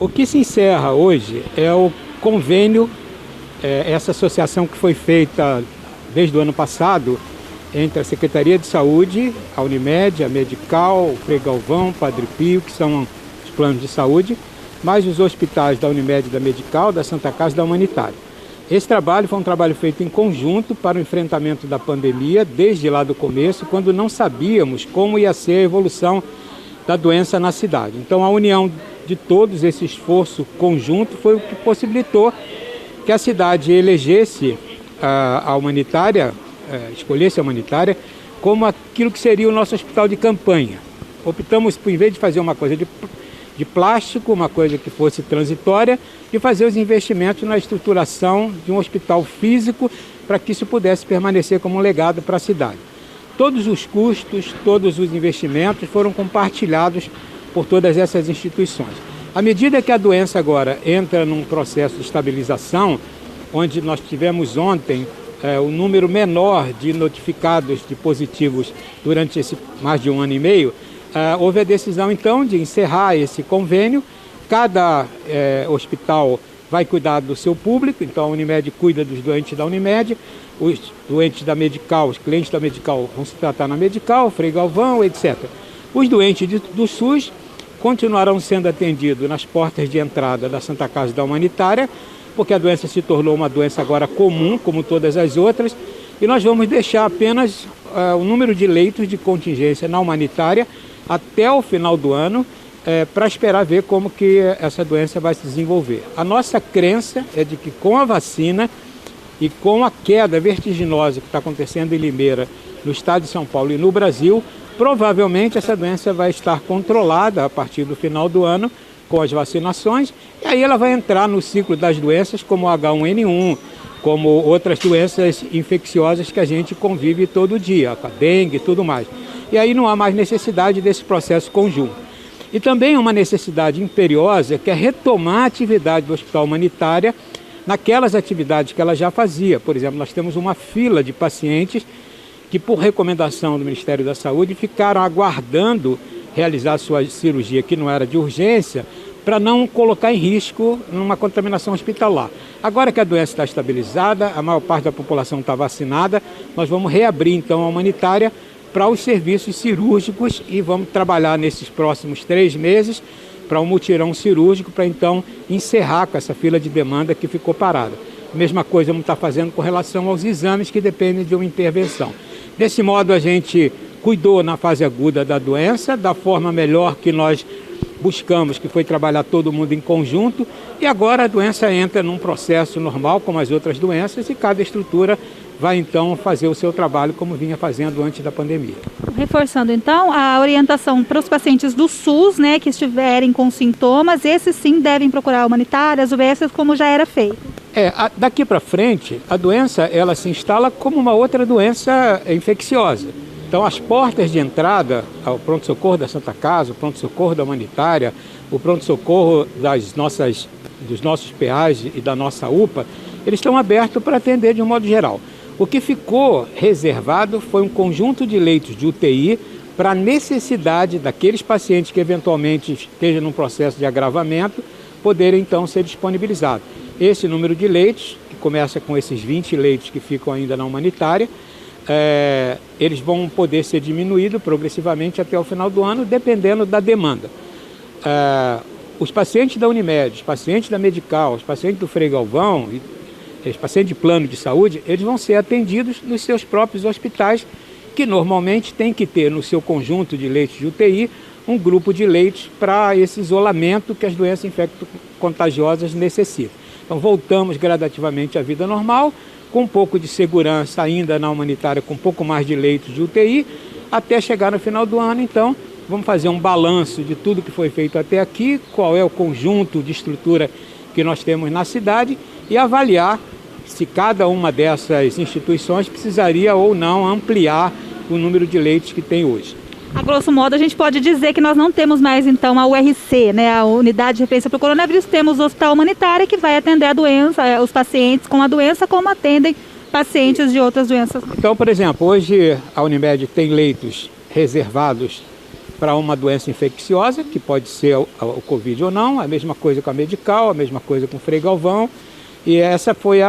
O que se encerra hoje é o convênio, essa associação que foi feita desde o ano passado entre a Secretaria de Saúde, a Unimed, a Medical, o Frei Galvão, Padre Pio, que são os planos de saúde, mais os hospitais da Unimed, da Medical, da Santa Casa e da Humanitária. Esse trabalho foi um trabalho feito em conjunto para o enfrentamento da pandemia, desde lá do começo, quando não sabíamos como ia ser a evolução da doença na cidade. Então, a união de todos, esse esforço conjunto, foi o que possibilitou que a cidade elegesse a humanitária, escolhesse a humanitária, como aquilo que seria o nosso hospital de campanha. Optamos, em vez de fazer uma coisa de plástico, uma coisa que fosse transitória, de fazer os investimentos na estruturação de um hospital físico para que isso pudesse permanecer como um legado para a cidade. Todos os custos, todos os investimentos foram compartilhados por todas essas instituições. À medida que a doença agora entra num processo de estabilização, onde nós tivemos ontem o número menor de notificados de positivos durante esse mais de um ano e meio, houve a decisão então de encerrar esse convênio. Cada hospital vai cuidar do seu público, então a Unimed cuida dos doentes da Unimed, os doentes da Medical, os clientes da Medical vão se tratar na Medical, Frei Galvão, etc. Os doentes do SUS continuarão sendo atendidos nas portas de entrada da Santa Casa e da Humanitária, porque a doença se tornou uma doença agora comum, como todas as outras, e nós vamos deixar apenas o número de leitos de contingência na Humanitária até o final do ano, para esperar ver como que essa doença vai se desenvolver. A nossa crença é de que com a vacina e com a queda vertiginosa que está acontecendo em Limeira, no estado de São Paulo e no Brasil, provavelmente essa doença vai estar controlada a partir do final do ano com as vacinações, e aí ela vai entrar no ciclo das doenças como o H1N1, como outras doenças infecciosas que a gente convive todo dia, a dengue e tudo mais. E aí não há mais necessidade desse processo conjunto. E também uma necessidade imperiosa que é retomar a atividade do Hospital Humanitária naquelas atividades que ela já fazia. Por exemplo, nós temos uma fila de pacientes que, por recomendação do Ministério da Saúde, ficaram aguardando realizar sua cirurgia, que não era de urgência, para não colocar em risco numa contaminação hospitalar. Agora que a doença está estabilizada, a maior parte da população está vacinada, nós vamos reabrir então a humanitária para os serviços cirúrgicos e vamos trabalhar nesses próximos 3 meses para um mutirão cirúrgico, para então encerrar com essa fila de demanda que ficou parada. Mesma coisa vamos estar fazendo com relação aos exames que dependem de uma intervenção. Desse modo, a gente cuidou na fase aguda da doença, da forma melhor que nós buscamos, que foi trabalhar todo mundo em conjunto, e agora a doença entra num processo normal, como as outras doenças, e cada estrutura vai então fazer o seu trabalho como vinha fazendo antes da pandemia. Reforçando então, a orientação para os pacientes do SUS, né, que estiverem com sintomas, esses sim devem procurar a humanitária, as UBSs, como já era feito. Daqui para frente, a doença ela se instala como uma outra doença infecciosa. Então, as portas de entrada ao pronto-socorro da Santa Casa, o pronto-socorro da Humanitária, o pronto-socorro dos nossos PAs e da nossa UPA, eles estão abertos para atender de um modo geral. O que ficou reservado foi um conjunto de leitos de UTI para a necessidade daqueles pacientes que eventualmente estejam num processo de agravamento, poderem então ser disponibilizados. Esse número de leitos, que começa com esses 20 leitos que ficam ainda na Humanitária, eles vão poder ser diminuídos progressivamente até o final do ano, dependendo da demanda. Os pacientes da Unimed, os pacientes da Medical, os pacientes do Frei Galvão, os pacientes de plano de saúde, eles vão ser atendidos nos seus próprios hospitais, que normalmente tem que ter no seu conjunto de leitos de UTI um grupo de leitos para esse isolamento que as doenças infecto-contagiosas necessitam. Então voltamos gradativamente à vida normal, com um pouco de segurança ainda na Humanitária, com um pouco mais de leitos de UTI, até chegar no final do ano. Então, vamos fazer um balanço de tudo que foi feito até aqui, qual é o conjunto de estrutura que nós temos na cidade e avaliar se cada uma dessas instituições precisaria ou não ampliar o número de leitos que tem hoje. A grosso modo, a gente pode dizer que nós não temos mais, então, a URC, né, a Unidade de Referência para o Coronavírus, temos o Hospital Humanitário, que vai atender a doença, os pacientes com a doença, como atendem pacientes de outras doenças. Então, por exemplo, hoje a Unimed tem leitos reservados para uma doença infecciosa, que pode ser o Covid ou não, a mesma coisa com a Medical, a mesma coisa com o Frei Galvão, e essa foi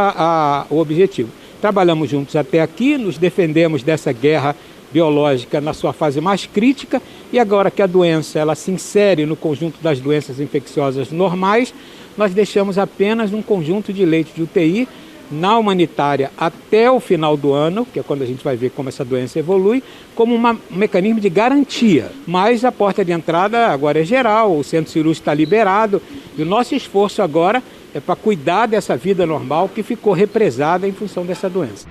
o objetivo. Trabalhamos juntos até aqui, nos defendemos dessa guerra biológica na sua fase mais crítica, e agora que a doença ela se insere no conjunto das doenças infecciosas normais, nós deixamos apenas um conjunto de leitos de UTI na humanitária até o final do ano, que é quando a gente vai ver como essa doença evolui, como um mecanismo de garantia. Mas a porta de entrada agora é geral, o centro cirúrgico está liberado, e o nosso esforço agora é para cuidar dessa vida normal que ficou represada em função dessa doença.